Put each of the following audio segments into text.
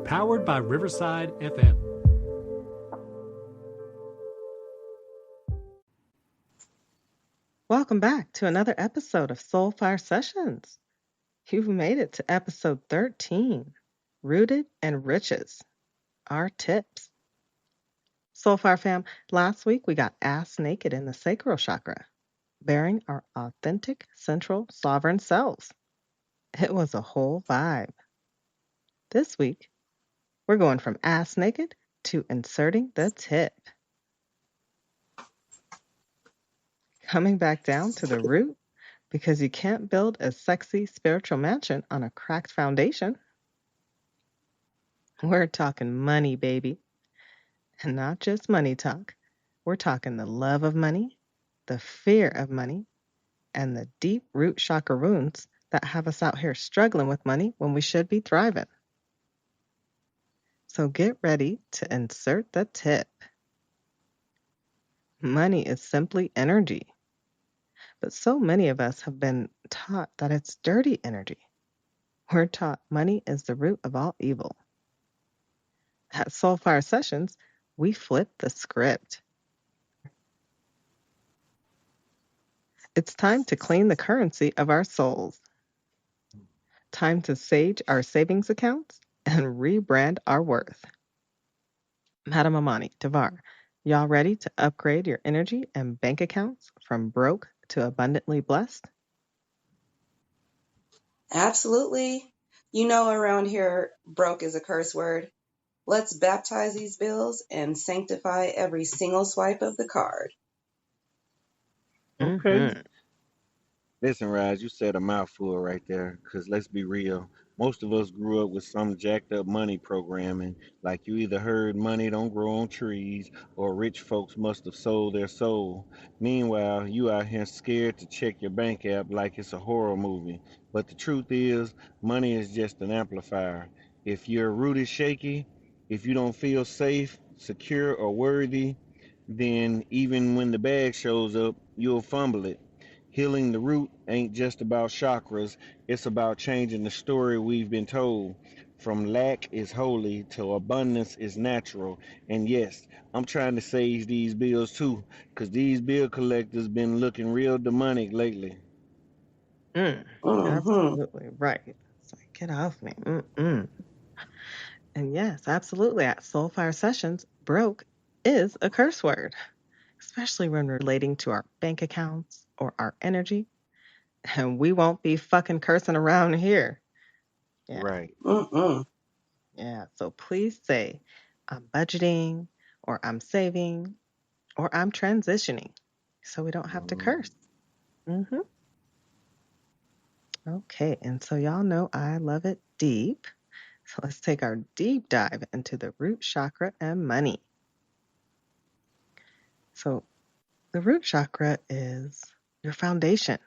powered by Riverside FM. Welcome back to another episode of Soulfire Sessions. You've made it to episode 13, Rooted in Riches, our tips. Soulfire fam, last week we got ass naked in the sacral chakra, bearing our authentic central sovereign selves. It was a whole vibe. This week, we're going from ass naked to inserting the tip. Coming back down to the root, because you can't build a sexy spiritual mansion on a cracked foundation. We're talking money, baby. And not just money talk. We're talking the love of money, the fear of money, and the deep root chakra wounds that have us out here struggling with money when we should be thriving. So get ready to insert the tip. Money is simply energy. But so many of us have been taught that it's dirty energy. We're taught money is the root of all evil. At Soulfire Sessions, we flip the script. It's time to clean the currency of our souls. Time to sage our savings accounts and rebrand our worth. Madam Amani, Devar, y'all ready to upgrade your energy and bank accounts from broke to abundantly blessed? Absolutely. You know, around here, broke is a curse word. Let's baptize these bills and sanctify every single swipe of the card. Okay. Mm-hmm. Listen, Raj, you said a mouthful right there, because let's be real. Most of us grew up with some jacked up money programming, like you either heard money don't grow on trees or rich folks must have sold their soul. Meanwhile, you out here scared to check your bank app like it's a horror movie. But the truth is, money is just an amplifier. If your root is shaky, if you don't feel safe, secure, or worthy, then even when the bag shows up, you'll fumble it. Healing the root ain't just about chakras, it's about changing the story we've been told. From lack is holy to abundance is natural. And yes, I'm trying to save these bills too, 'cause these bill collectors been looking real demonic lately. Mm-hmm. Absolutely right. It's like, get off me. Mm-mm. And yes, absolutely. At Soulfire Sessions, broke is a curse word, especially when relating to our bank accounts or our energy. And we won't be fucking cursing around here. Yeah, Right. Mm-mm. yeah. So please say, I'm budgeting, or I'm saving, or I'm transitioning, so we don't have to Mhm. curse. Mm-hmm. Okay, and so y'all know I love it deep. So let's take our deep dive into the root chakra and money. So the root chakra is your foundation.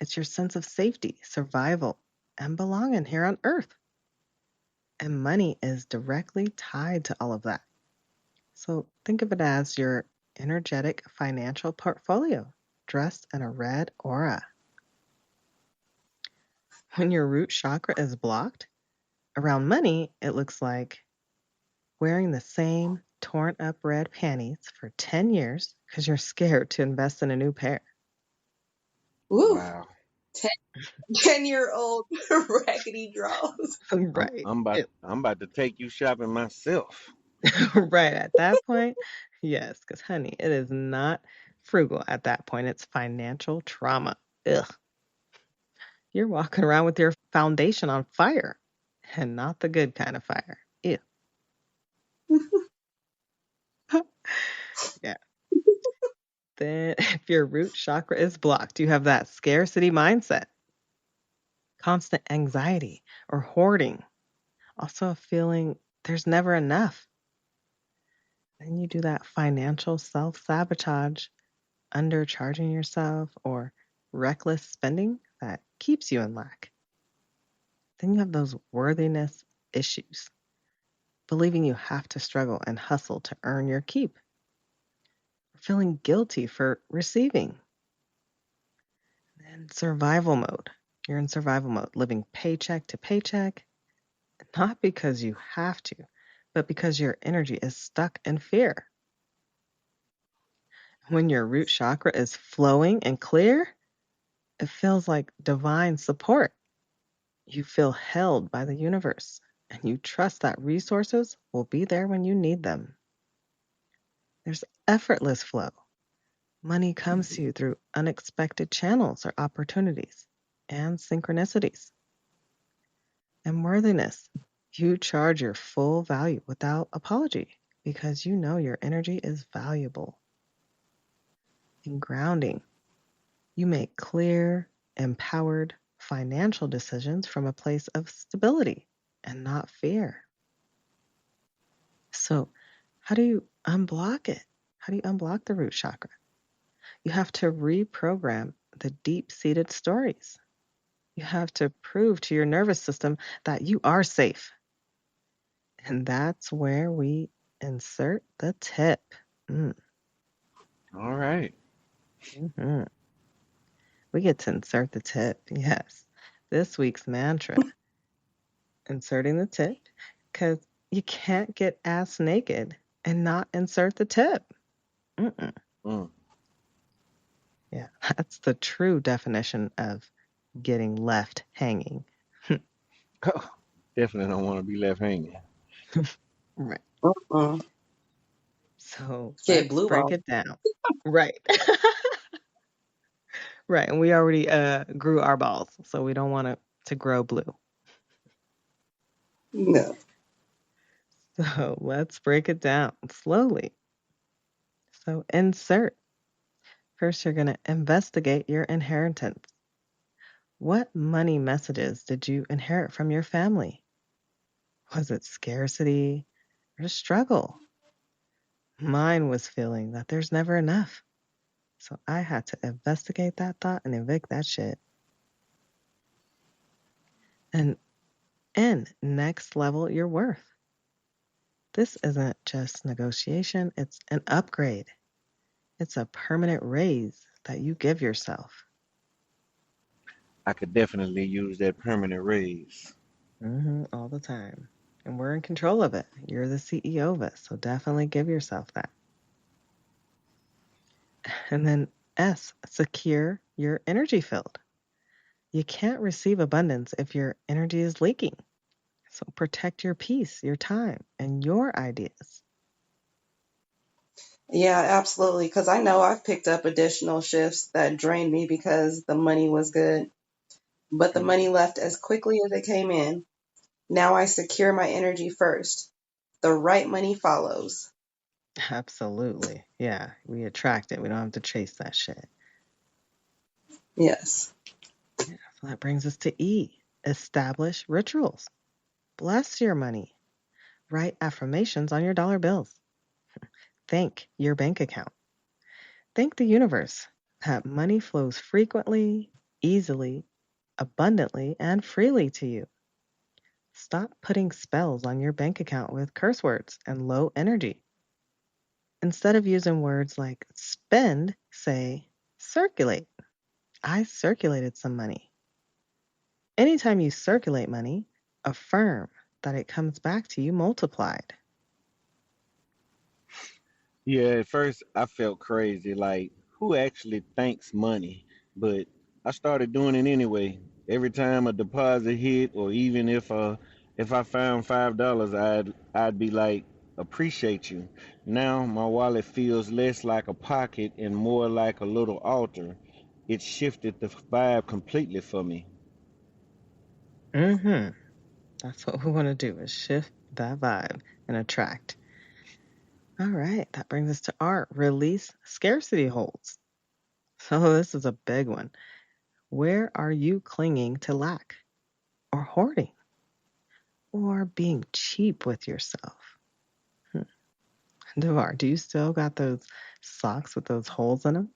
It's your sense of safety, survival, and belonging here on earth. And money is directly tied to all of that. So think of it as your energetic financial portfolio dressed in a red aura. When your root chakra is blocked around money, it looks like wearing the same torn up red panties for 10 years because you're scared to invest in a new pair. Woo. Wow. 10-year-old raggedy draws. I'm Right. I'm about I'm about to take you shopping myself. Right. At that point, yes, because honey, it is not frugal at that point. It's financial trauma. Ugh. You're walking around with your foundation on fire and not the good kind of fire. Ew. Yeah. Then, if your root chakra is blocked, you have that scarcity mindset, constant anxiety or hoarding, also a feeling there's never enough. Then you do that financial self sabotage, undercharging yourself, or reckless spending that keeps you in lack. Then you have those worthiness issues, believing you have to struggle and hustle to earn your keep, feeling guilty for receiving. Then survival mode. You're in survival mode, living paycheck to paycheck, not because you have to, but because your energy is stuck in fear. When your root chakra is flowing and clear, it feels like divine support. You feel held by the universe, and you trust that resources will be there when you need them. There's effortless flow. Money comes to you through unexpected channels or opportunities and synchronicities. And worthiness. You charge your full value without apology because you know your energy is valuable. And grounding. You make clear, empowered financial decisions from a place of stability and not fear. So, how do you unblock it? How do you unblock the root chakra? You have to reprogram the deep seated stories. You have to prove to your nervous system that you are safe. And that's where we insert the tip. Mm, All right. mhm. We get to insert the tip. Yes. This week's mantra, inserting the tip, because you can't get ass naked and not insert the tip. Mm-mm. Mm. Yeah, that's the true definition of getting left hanging. Definitely don't want to be left hanging. Right. Mm-mm. So Get let's blue break ball. it down. Right. Right. And we already grew our balls, so we don't want it to grow blue. No. So let's break it down slowly. So insert. First, you're going to investigate your inheritance. What money messages did you inherit from your family? Was it scarcity or struggle? Mine was feeling that there's never enough. So I had to investigate that thought and evict that shit. And N, next level your worth. This isn't just negotiation, it's an upgrade. It's a permanent raise that you give yourself. I could definitely use that permanent raise. All the time. And we're in control of it. You're the CEO of it. So definitely give yourself that. And then S, secure your energy field. You can't receive abundance if your energy is leaking. So protect your peace, your time, and your ideas. Yeah, absolutely. Because I know I've picked up additional shifts that drained me because the money was good, but the money left as quickly as it came in. Now I secure my energy first. The right money follows. Absolutely. Yeah, we attract it. We don't have to chase that shit. Yes. Yeah, so that brings us to E, establish rituals. Bless your money. Write affirmations on your dollar bills. Thank your bank account. Thank the universe that money flows frequently, easily, abundantly, and freely to you. Stop putting spells on your bank account with curse words and low energy. Instead of using words like spend, say circulate. I circulated some money. Anytime you circulate money, affirm that it comes back to you multiplied. Yeah, at first I felt crazy, like who actually thanks money? But I started doing it anyway. Every time a deposit hit, or even if I found $5, I'd be like, appreciate you. Now my wallet feels less like a pocket and more like a little altar. It shifted the vibe completely for me. Mm-hmm. That's what we want to do is shift that vibe and attract. All right, that brings us to R, release scarcity holds. So this is a big one. Where are you clinging to lack or hoarding or being cheap with yourself? Hmm. Devar, do you still got those socks with those holes in them?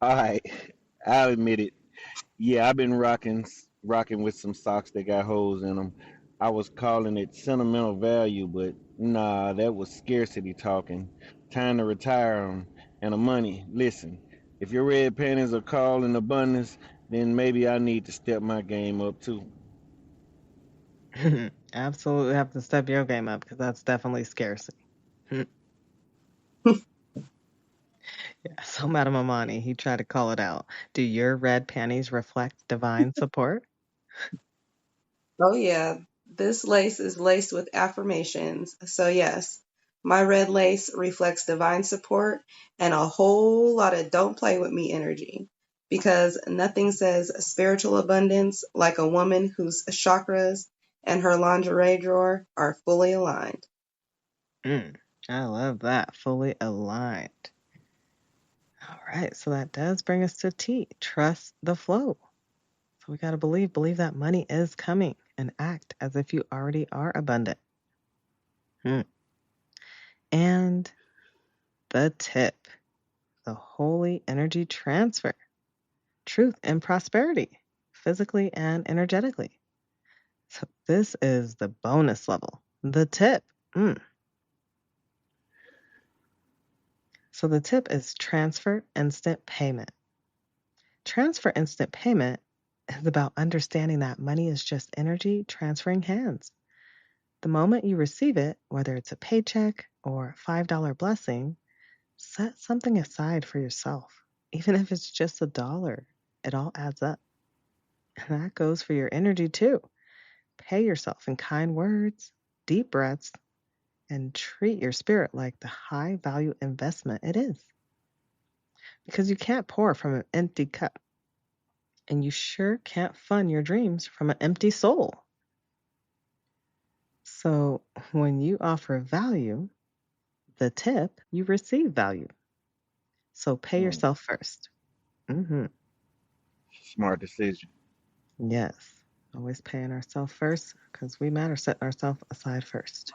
All right, I'll admit it. Yeah, I've been rocking with some socks that got holes in them. I was calling it sentimental value, but nah, that was scarcity talking. Time to retire them. And the money. Listen, if your red panties are calling abundance, then maybe I need to step my game up too. Absolutely have to step your game up because that's definitely scarcity. Yeah, so Madam Amani, he tried to call it out. Do your red panties reflect divine support? Oh, yeah. This lace is laced with affirmations. So, yes, my red lace reflects divine support and a whole lot of don't play with me energy. Because nothing says spiritual abundance like a woman whose chakras and her lingerie drawer are fully aligned. I love that. Fully aligned. All right, so that does bring us to T. Trust the flow. So we got to believe that money is coming and act as if you already are abundant. Hmm. And the tip, the holy energy transfer, truth and prosperity, physically and energetically. So this is the bonus level, the tip. Mm. So the tip is transfer instant payment. Transfer instant payment is about understanding that money is just energy transferring hands. The moment you receive it, whether it's a paycheck or a $5 blessing, set something aside for yourself. Even if it's just $1, it all adds up. And that goes for your energy too. Pay yourself in kind words, deep breaths, and treat your spirit like the high value investment it is. Because you can't pour from an empty cup, and you sure can't fund your dreams from an empty soul. So when you offer value, the tip, you receive value. So pay Mm. yourself first. Hmm. Smart decision. Yes. Always paying ourselves first because we matter setting ourselves aside first.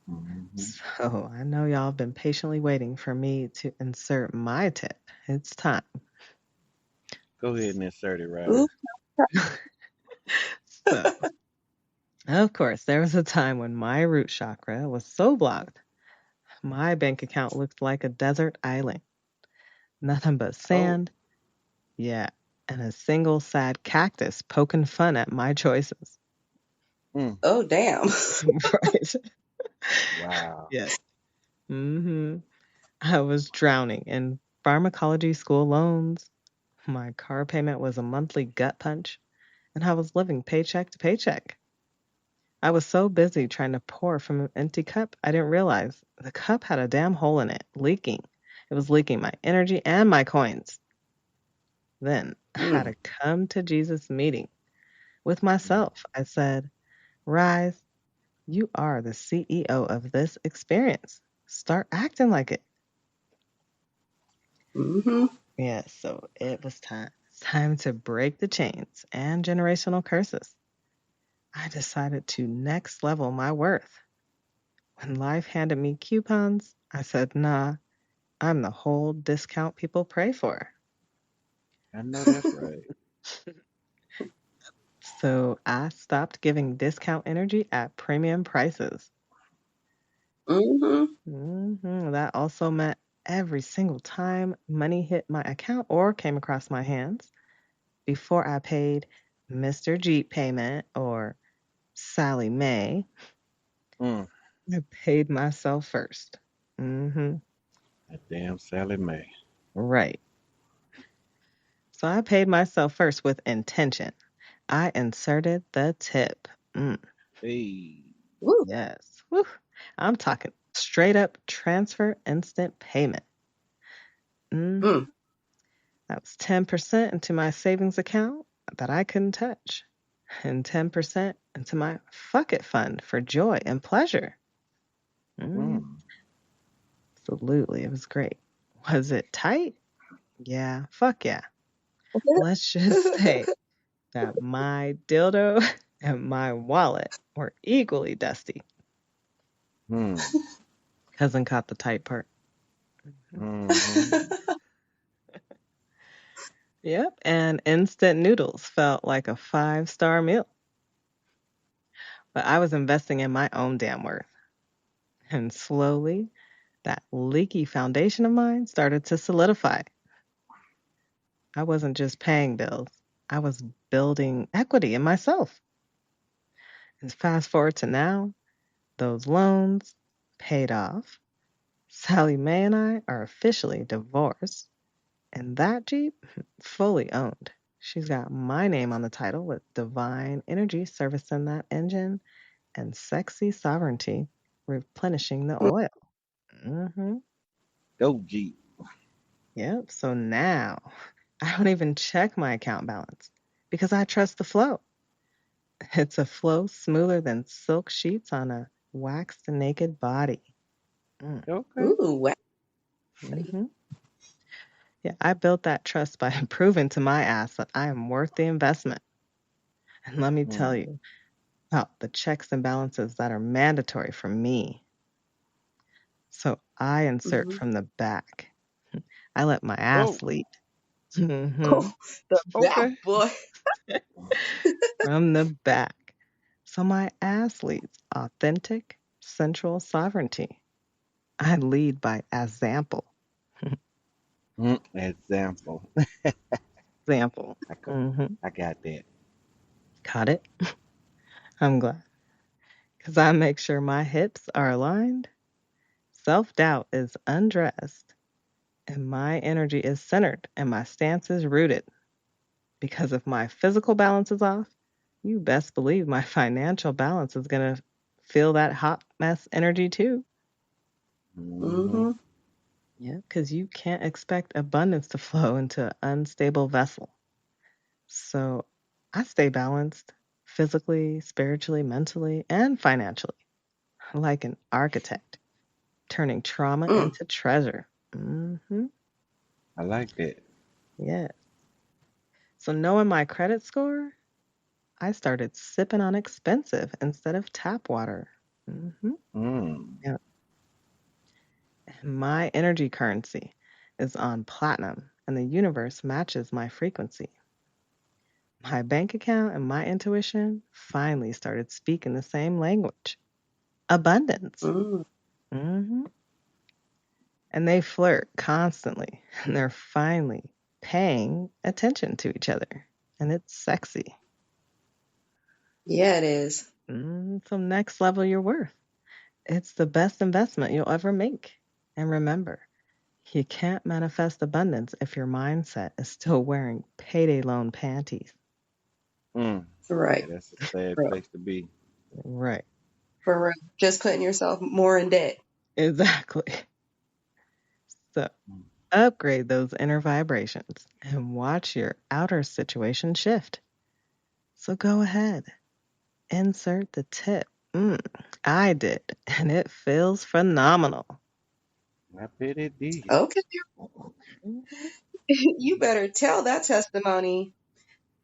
Hmm. So I know y'all have been patiently waiting for me to insert my tip. It's time. Go ahead and insert it, Ooh. Rise. So, of course, there was a time when my root chakra was so blocked, my bank account looked like a desert island. Nothing but Oh, sand, yeah, and a single sad cactus poking fun at my choices. Mm. oh, damn. Right. Wow. Yes. I was drowning in pharmacology school loans. My car payment was a monthly gut punch, and I was living paycheck to paycheck. I was so busy trying to pour from an empty cup, I didn't realize the cup had a damn hole in it, leaking. It was leaking my energy and my coins. Then I had Mm, a come to Jesus meeting with Mm. myself. I said, Rise, you are the CEO of this experience. Start acting like it. mm-hmm. Yeah, so it was time. It's time to break the chains and generational curses. I decided to next level my worth. When life handed me coupons, I said, nah, I'm the whole discount people pray for. I know that's right. So I stopped giving discount energy at premium prices. Mm-hmm. That also meant every single time money hit my account or came across my hands, before I paid Mr. Jeep payment or Sally Mae, Mm. I paid myself first. That damn Sally Mae. Right. So I paid myself first with intention. I inserted the tip. Hey. Woo. Yes. Woo. I'm talking straight up transfer instant payment. Mm, Mm, that was 10% into my savings account that I couldn't touch, and 10% into my fuck it fund for joy and pleasure. Mm, Mm. absolutely. It was great. Was it tight? Yeah. Fuck yeah. Let's just say that my dildo and my wallet were equally dusty. Mm. Cousin caught the tight part. Mhm. Mm-hmm. Yep, and instant noodles felt like a five-star meal. But I was investing in my own damn worth. And slowly, that leaky foundation of mine started to solidify. I wasn't just paying bills, I was building equity in myself. Fast forward to now, those loans paid off. Sally Mae and I are officially divorced, and that Jeep, fully owned. She's got my name on the title with divine energy servicing that engine and sexy sovereignty replenishing the oil. Mm-hmm. Go Jeep. Yep. So now I don't even check my account balance because I trust the flow. It's a flow smoother than silk sheets on a waxed naked body. Mm. Okay. Ooh, wow. Hmm. Yeah, I built that trust by proving to my ass that I am worth the investment. And let me tell Mm. you about the checks and balances that are mandatory for me. So I insert Mm-hmm. from the back. I let my Oh, ass lead. Hmm. Oh, the back okay. boy. From the back. So my ass leads authentic, sensual sovereignty. I lead by example. Example. Example. I, co- Hmm. I got that. Got it? I'm glad. Because I make sure my hips are aligned, self doubt is undressed, and my energy is centered and my stance is rooted. Because if my physical balance is off, you best believe my financial balance is going to feel that hot mess energy too. Mm-hmm. Mm-hmm. Yeah, because you can't expect abundance to flow into an unstable vessel. So I stay balanced physically, spiritually, mentally, and financially, like an architect, turning trauma Mm. into treasure. Hmm. I like that. Yeah. So knowing my credit score, I started sipping on expensive instead of tap water. Hmm. Mm. Yeah. My energy currency is on platinum, and the universe matches my frequency. My bank account and my intuition finally started speaking the same language, abundance. Mm. Hmm. And they flirt constantly, and they're finally paying attention to each other. And it's sexy. Yeah, it is. So, next level your worth. It's the best investment you'll ever make. And remember, you can't manifest abundance if your mindset is still wearing payday loan panties. Mm. Yeah, Right. that's a sad Bro. place to be. Right. For real. Just putting yourself more in debt. Exactly. So, Mm. upgrade those inner vibrations and watch your outer situation shift. So, go ahead, insert the tip. I did, and it feels phenomenal. I bet it did. Okay. Mhm. You better tell that testimony.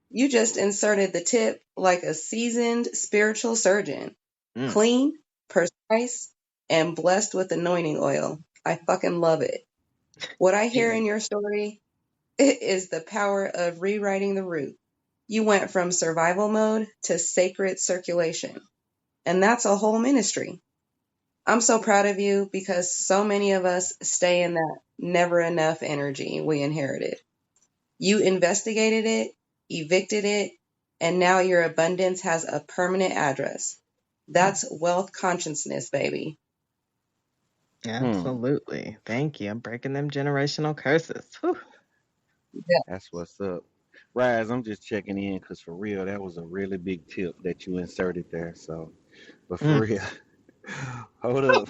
You just inserted the tip like a seasoned spiritual surgeon. Mm. Clean, precise, and blessed with anointing oil. I fucking love it. What I hear in Period. your story is the power of rewriting the root. You went from survival mode to sacred circulation. And that's a whole ministry. I'm so proud of you because so many of us stay in that never enough energy we inherited. You investigated it, evicted it, and now your abundance has a permanent address. That's wealth consciousness, baby. Hmm. Absolutely. Thank you. I'm breaking them generational curses. Whew. Yeah. That's what's up. Rise, I'm just checking in because for real, that was a really big tip that you inserted there. So, but for Mm. real, hold up.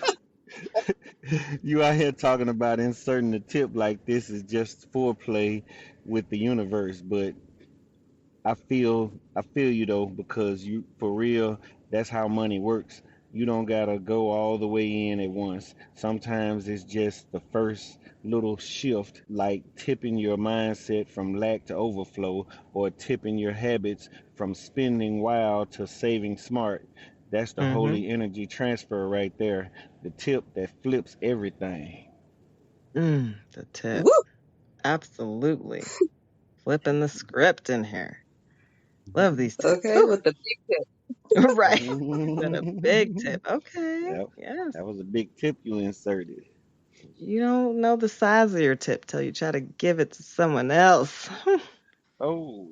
You out here talking about inserting the tip like this is just foreplay with the universe, but I feel you though because you for real that's how money works. You don't gotta go all the way in at once. Sometimes it's just the first little shift, like tipping your mindset from lack to overflow, or tipping your habits from spending wild to saving smart. That's the Mm-hmm. holy energy transfer right there. The tip that flips everything. The tip. Woo! Absolutely. Flipping the script in here. Love these tips. Okay, Whew. with the big tip. Right. You said a big tip. Okay. Yep, Yes. that was a big tip you inserted. You don't know the size of your tip till you try to give it to someone else. Oh.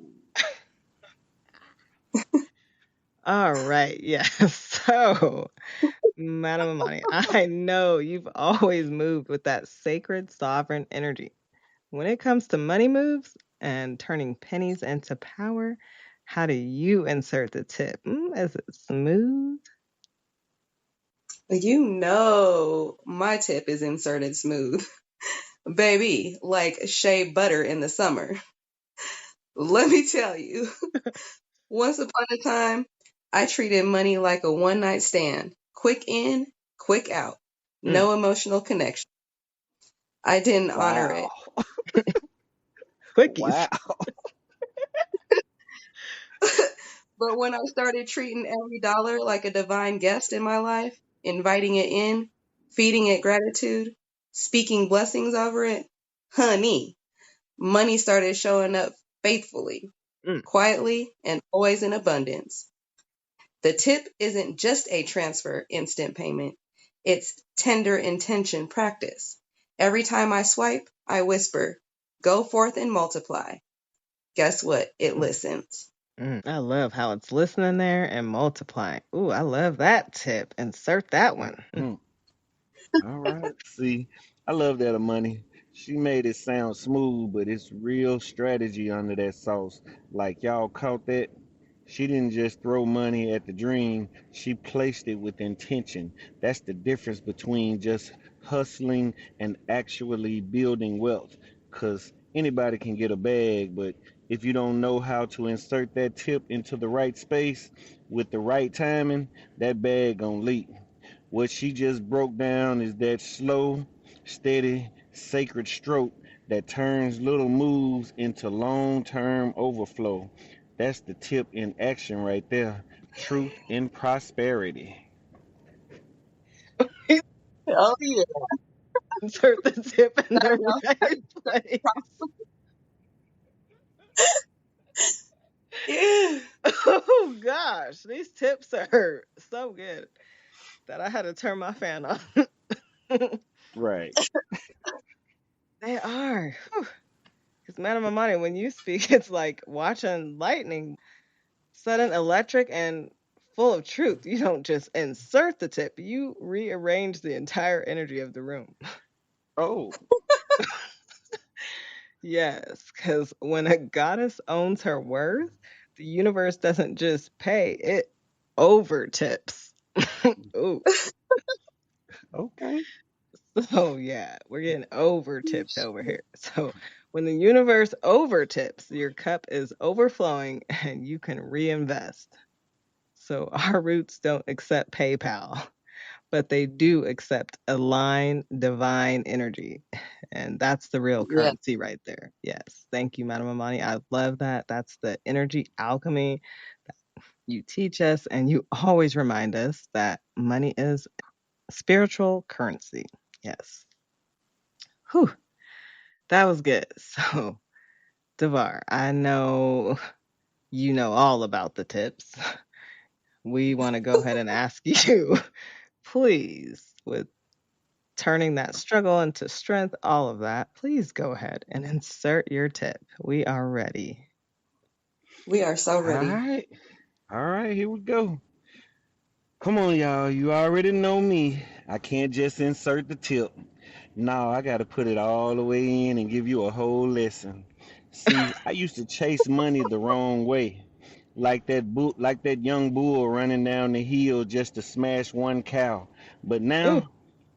All right. Yeah. So, Madam Amani, I know you've always moved with that sacred sovereign energy. When it comes to money moves and turning pennies into power, how do you insert the tip? Is it smooth? You know, my tip is inserted smooth. Baby, like shea butter in the summer. Let me tell you, once upon a time, I treated money like a one night stand. Quick in, quick out. Mm, No emotional connection. I didn't honor Wow. it. quickies. Wow. But when I started treating every dollar like a divine guest in my life, inviting it in, feeding it gratitude, speaking blessings over it, honey, money started showing up faithfully, Mm, quietly, and always in abundance. The tip isn't just a transfer instant payment, it's tender intention practice. Every time I swipe, I whisper, go forth and multiply. Guess what? It listens. I love how it's listening there and multiplying. Ooh, I love that tip. Insert that one. Mm. All right. See, I love that Amani. She made it sound smooth, but it's real strategy under that sauce. Like y'all caught that? She didn't just throw money at the dream, she placed it with intention. That's the difference between just hustling and actually building wealth. Because anybody can get a bag, but if you don't know how to insert that tip into the right space with the right timing, that bag gonna leak. What she just broke down is that slow, steady, sacred stroke that turns little moves into long term overflow. That's the tip in action right there. Truth in prosperity. Oh, yeah. Insert the tip in the Y'all right place. yeah. Oh gosh, these tips are so good that I had to turn my fan on. Right. They are. Because Madam Amani, when you speak, it's like watching lightning, sudden, electric, and full of truth. You don't just insert the tip, you rearrange the entire energy of the room. Oh, Yes, because when a goddess owns her worth, the universe doesn't just pay, it over tips. Ooh. okay. So yeah, we're getting over tipped over here. So when the universe over tips, your cup is overflowing and you can reinvest. So our roots don't accept PayPal, but they do accept align divine energy. And that's the real Yeah. currency right there. Yes. Thank you, Madam Amani. I love that. That's the energy alchemy you teach us, and you always remind us that money is spiritual currency. Yes. Whew. That was good. So, Devar, I know you know all about the tips. We want to go ahead and ask you, please, with turning that struggle into strength, all of that, please go ahead and insert your tip. We are ready. We are so All ready. right. All right, here we go. Come on, y'all. You already know me. I can't just insert the tip. No, I got to put it all the way in and give you a whole lesson. See, I used to chase money the wrong way, like that young bull running down the hill just to smash one cow. But Ooh, now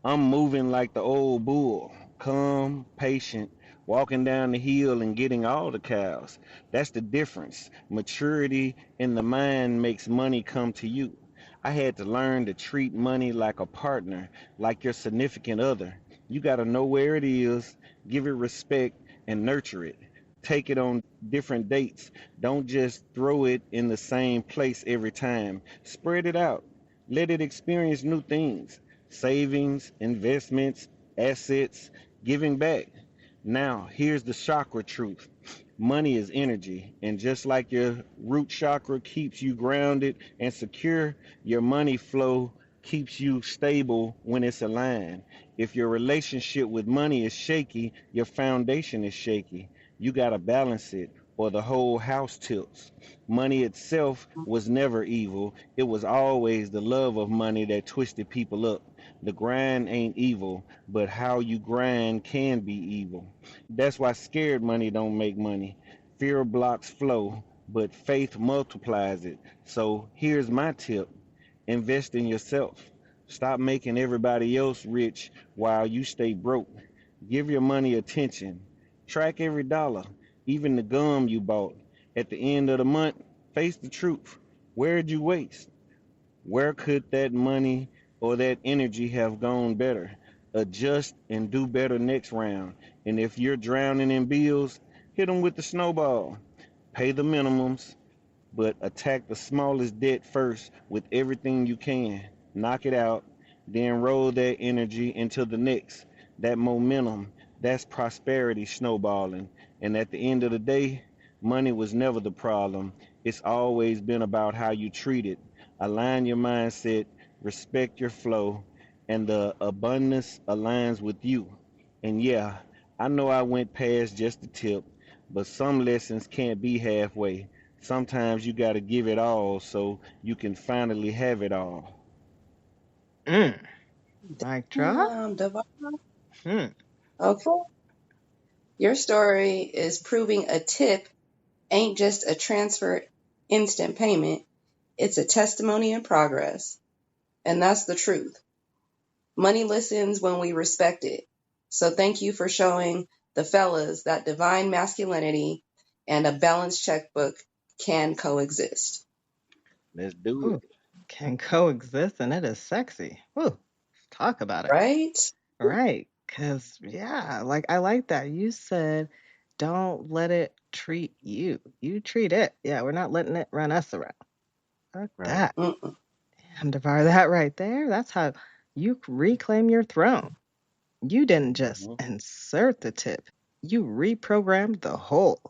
I'm moving like the old bull, calm, patient, walking down the hill and getting all the cows. That's the difference. Maturity in the mind makes money come to you. I had to learn to treat money like a partner, like your significant other. You got to know where it is, give it respect, and nurture it. Take it on different dates. Don't just throw it in the same place every time. Spread it out. Let it experience new things, savings, investments, assets, giving back. Now, here's the chakra truth. Money is energy, and just like your root chakra keeps you grounded and secure, your money flow keeps you stable when it's aligned. If your relationship with money is shaky, your foundation is shaky. You got to balance it. or the whole house tilts. Money itself was never evil. It was always the love of money that twisted people up. The grind ain't evil, but how you grind can be evil. That's why scared money don't make money. Fear blocks flow, but faith multiplies it. So here's my tip: invest in yourself. Stop making everybody else rich while you stay broke. Give your money attention. Track every dollar, even the gum you bought. At the end of the month, face the truth. Where'd you waste? Where could that money or that energy have gone better? Adjust and do better next round. And if you're drowning in bills, hit them with the snowball. Pay the minimums, but attack the smallest debt first with everything you can. Knock it out, then roll that energy into the next. That momentum, that's prosperity snowballing. And at the end of the day, money was never the problem. It's always been about how you treat it. Align your mindset, respect your flow, and the abundance aligns with you. And yeah, I know I went past just the tip, but some lessons can't be halfway. Sometimes you got to give it all so you can finally have it all. Mm. Mic drop. Devar. Hmm. Okay. Your story is proving a tip ain't just a transfer instant payment. It's a testimony in progress. And that's the truth. Money listens when we respect it. So thank you for showing the fellas that divine masculinity and a balanced checkbook can coexist. Let's do it. Ooh, can coexist and it is sexy. Ooh, talk about it. Right? Right. Because, yeah, like I like that. You said, don't let it treat you. You treat it. Yeah, we're not letting it run us around. Fuck Right. that. Mm-mm. Damn, Devar, that right there. That's how you reclaim your throne. You didn't just Hmm. insert the tip, you reprogrammed the whole.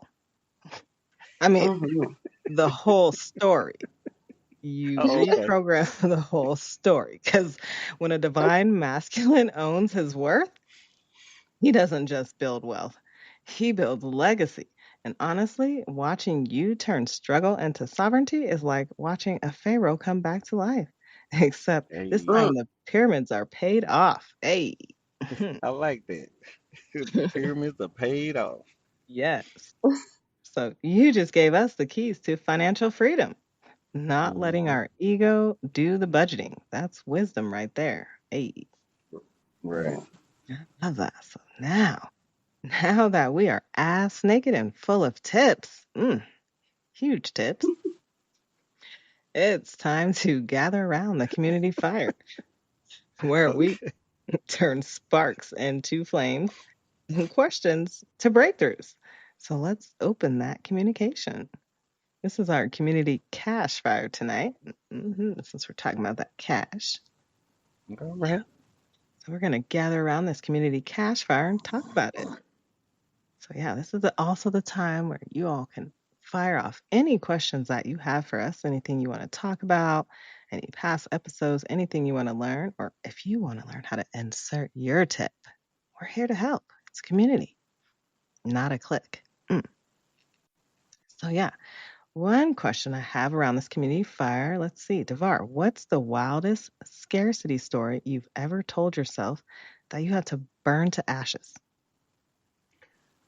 I mean, Mm-hmm. the whole story. You Oh, okay. reprogram the whole story. Because when a divine masculine owns his worth, he doesn't just build wealth, he builds legacy. And honestly, watching you turn struggle into sovereignty is like watching a pharaoh come back to life. Except this Hey, Mm. time the pyramids are paid off. Hey. I like that. The pyramids are paid off. Yes. So you just gave us the keys to financial freedom, not letting Hmm. our ego do the budgeting. That's wisdom right there. Hey. Right. I love that. So now that we are ass naked and full of tips, huge tips, it's time to gather around the community fire where we Okay. turn sparks into flames and questions to breakthroughs. So let's open that communication. This is our community cash fire tonight. Since we're talking about that cash. All right. So we're going to gather around this community cash fire and talk about it. So, yeah, this is also the time where you all can fire off any questions that you have for us, anything you want to talk about, any past episodes, anything you want to learn, or if you want to learn how to insert your tip, we're here to help. It's a community, not a clique. So, yeah, one question I have around this community fire. Let's see, Devar, what's the wildest scarcity story you've ever told yourself that you had to burn to ashes?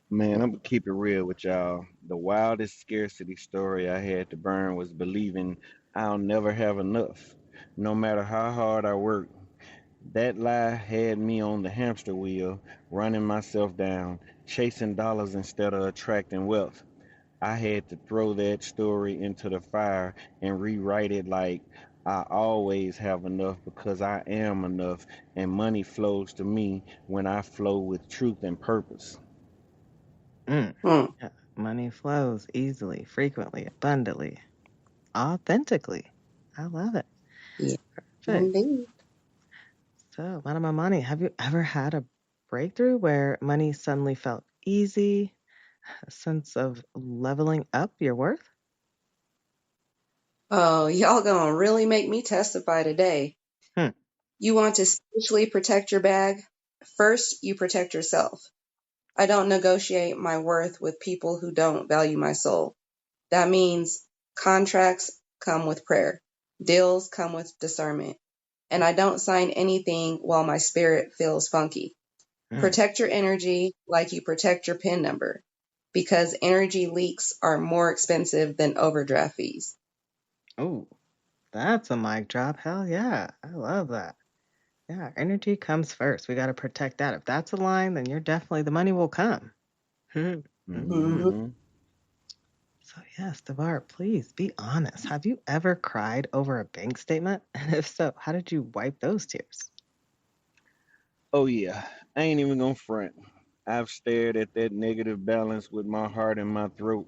Man, I'm gonna keep it real with y'all. The wildest scarcity story I had to burn was believing I'll never have enough, no matter how hard I work. That lie had me on the hamster wheel, running myself down, chasing dollars instead of attracting wealth. I had to throw that story into the fire and rewrite it like I always have enough because I am enough, and money flows to me when I flow with truth and purpose. Mm. Mm. Yeah. Money flows easily, frequently, abundantly, authentically. I love it. Yeah, Perfect. indeed. So, Madam Amani, have you ever had a breakthrough where money suddenly felt easy, a sense of leveling up your worth? Oh, y'all gonna really make me testify today. Hmm. You want to spiritually protect your bag? First, you protect yourself. I don't negotiate my worth with people who don't value my soul. That means contracts come with prayer, deals come with discernment, and I don't sign anything while my spirit feels funky. Mm. Protect your energy like you protect your PIN number, because energy leaks are more expensive than overdraft fees. Oh, that's a mic drop. Hell yeah. I love that. Yeah, energy comes first. We got to protect that. If that's a line, then you're definitely, the money will come. Mhm. hmm Mm-hmm. So, yes, Devar, please be honest. Have you ever cried over a bank statement? And if so, how did you wipe those tears? Oh yeah, I ain't even gonna front. I've stared at that negative balance with my heart in my throat.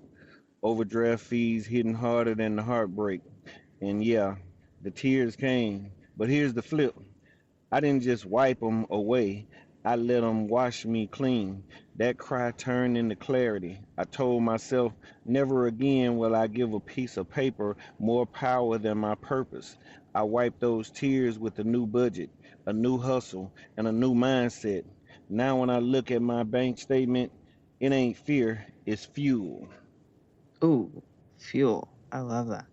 Overdraft fees hitting harder than the heartbreak. And yeah, the tears came. But here's the flip. I didn't just wipe them away. I let them wash me clean. That cry turned into clarity. I told myself, never again will I give a piece of paper more power than my purpose. I wiped those tears with a new budget, a new hustle, and a new mindset. Now, when I look at my bank statement, it ain't fear, it's fuel. Ooh, fuel. I love that.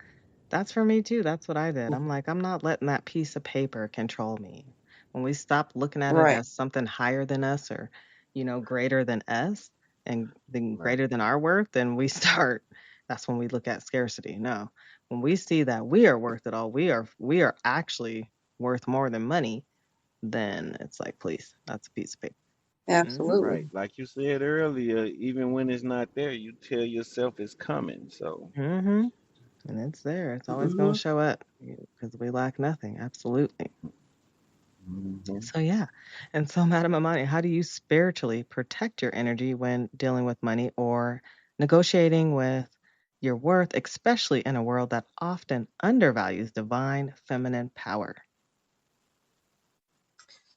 That's for me too. That's what I did. I'm like, I'm not letting that piece of paper control me. When we stop looking at it Right. as something higher than us or, greater than us and then Right. greater than our worth, then we start, that's when we look at scarcity. No. When we see that we are worth it all, we are actually worth more than money, then it's like, please, that's a piece of paper. Hmm. Absolutely. Right. Like you said earlier, even when it's not there, you tell yourself it's coming. So, Hmm. And it's there. It's always going hmm to show up because we lack nothing. Absolutely. mhm. So yeah. And so Madam Amani, how do you spiritually protect your energy when dealing with money or negotiating with your worth, especially in a world that often undervalues divine feminine power?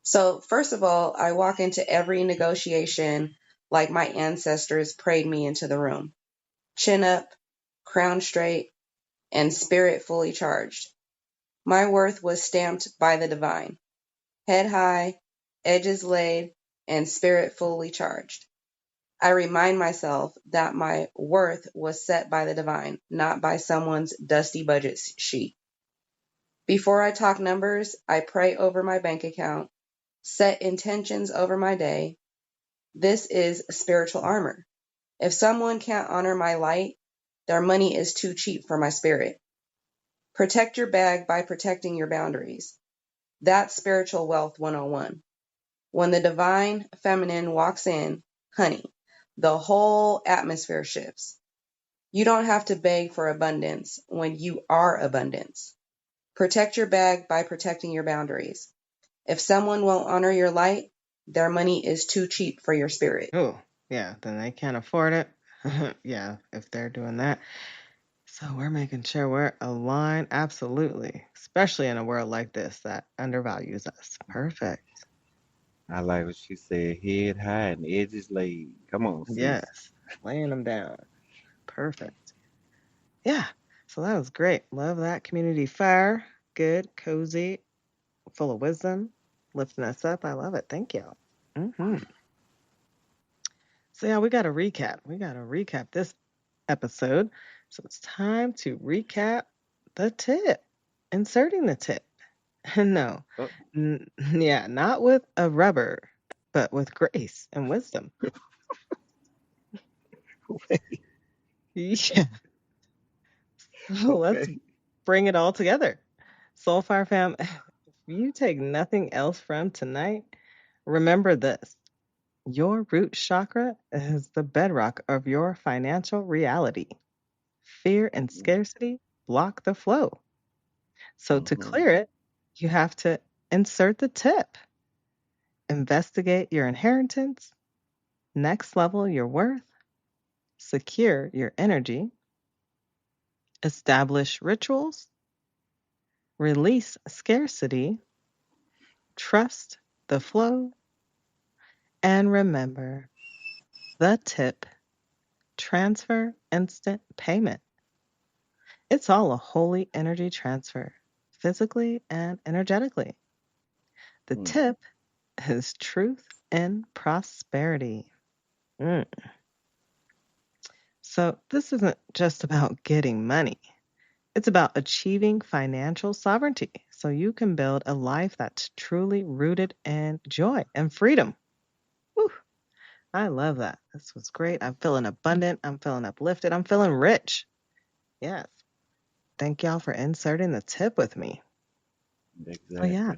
So, first of all, I walk into every negotiation like my ancestors prayed me into the room. Chin up, crown straight, and spirit fully charged. My worth was stamped by the divine. Head high, edges laid, and spirit fully charged. I remind myself that my worth was set by the divine, not by someone's dusty budget sheet. Before I talk numbers, I pray over my bank account, set intentions over my day. This is spiritual armor. If someone can't honor my light, their money is too cheap for my spirit. Protect your bag by protecting your boundaries. That's spiritual wealth 101. When the divine feminine walks in, honey, the whole atmosphere shifts. You don't have to beg for abundance when you are abundance. Protect your bag by protecting your boundaries. If someone won't honor your light, their money is too cheap for your spirit. Oh, yeah, then they can't afford it. Yeah, if they're doing that. So we're making sure we're aligned, absolutely, especially in a world like this that undervalues us. Perfect. I like what she said. Head high and edges laid. Come on, sis. Yes, laying them down. Perfect. Yeah. So that was great. Love that community fire. Good, cozy, full of wisdom, lifting us up. I love it. Thank you. So yeah, we got to recap. We got to recap this episode. So it's time to recap the tip. Inserting the tip. No, Oh, yeah, not with a rubber, but with grace and wisdom. Yeah. So let's okay. bring it all together. Soulfire fam, if you take nothing else from tonight, remember this. Your root chakra is the bedrock of your financial reality. Fear and scarcity block the flow. So to Mm-hmm. clear it, you have to insert the tip, investigate your inheritance, next level your worth, secure your energy, establish rituals, release scarcity, trust the flow, and remember the tip transfer instant payment. It's all a holy energy transfer, physically and energetically. The Mm. tip is truth and prosperity. Mm. So, this isn't just about getting money. It's about achieving financial sovereignty so you can build a life that's truly rooted in joy and freedom. Whew, I love that. This was great. I'm feeling abundant. I'm feeling uplifted. I'm feeling rich. Yes. Thank y'all for inserting the tip with me. Oh, yeah. Exactly.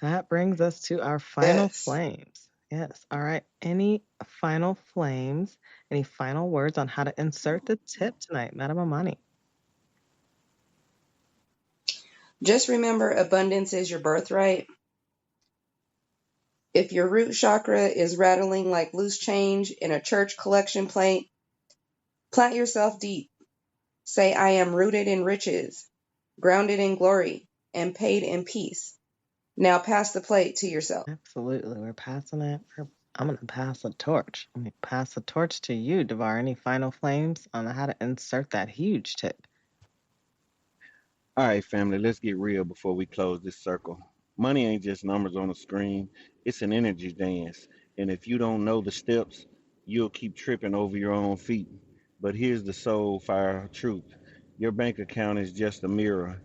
That brings us to our final Yes. flames. Yes. All right. Any final flames? Any final words on how to insert the tip tonight, Madam Amani? Just remember abundance is your birthright. If your root chakra is rattling like loose change in a church collection plate, plant yourself deep. Say, I am rooted in riches, grounded in glory, and paid in peace. Now pass the plate to yourself. Absolutely. We're passing it. I'm going to pass the torch. I'm going to pass the torch to you, Devar. Any final flames on how to insert that huge tip? All right, family, let's get real before we close this circle. Money ain't just numbers on a screen, it's an energy dance. And if you don't know the steps, you'll keep tripping over your own feet. But here's the soul fire truth: your bank account is just a mirror.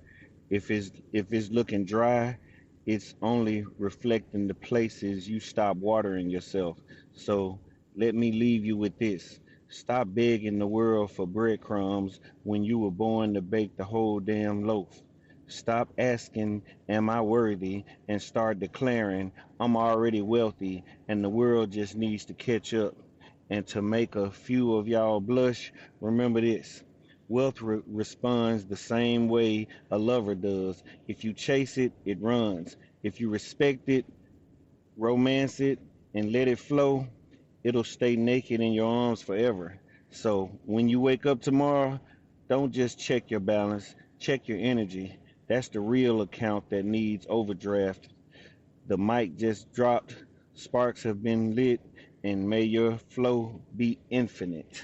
If it's looking dry, it's only reflecting the places you stop watering yourself. So let me leave you with this. Stop begging the world for breadcrumbs when you were born to bake the whole damn loaf. Stop asking, am I worthy? And start declaring, I'm already wealthy and the world just needs to catch up. And to make a few of y'all blush, remember this: wealth responds the same way a lover does. If you chase it, it runs. If you respect it, romance it, and let it flow, it'll stay naked in your arms forever. So when you wake up tomorrow, don't just check your balance, check your energy. That's the real account that needs overdraft. The mic just dropped, sparks have been lit, and may your flow be infinite.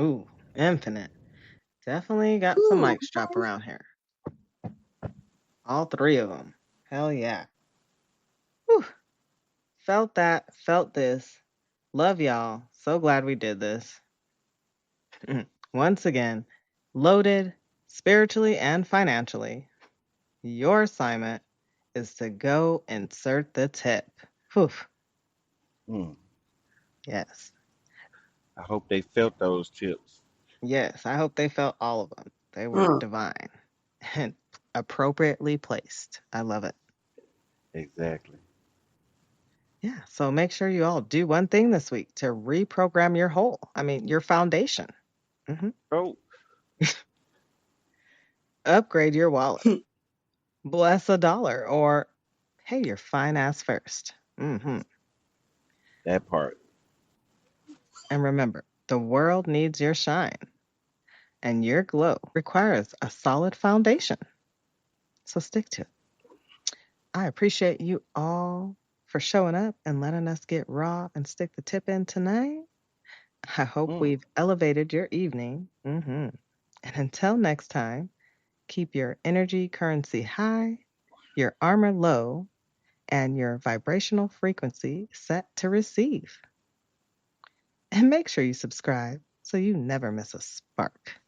Ooh, infinite. Definitely got some Ooh, mics drop around here. All three of them. Hell yeah. Whew. Felt that, felt this. Love y'all. So glad we did this. Once again, loaded spiritually and financially. Your assignment is to go insert the tip. Whew. Mm, Yes. I hope they felt those tips. Yes. I hope they felt all of them. They were mm, divine and appropriately placed. I love it. Exactly. Yeah. So make sure you all do one thing this week to reprogram your foundation. Mhm. Oh, Upgrade your wallet. Bless a dollar or pay your fine ass first. that part. And remember, the world needs your shine, and your glow requires a solid foundation. So stick to it. I appreciate you all for showing up and letting us get raw and stick the tip in tonight. I hope Mm. we've elevated your evening. And until next time, keep your energy currency high, your armor low, and your vibrational frequency set to receive. And make sure you subscribe so you never miss a spark.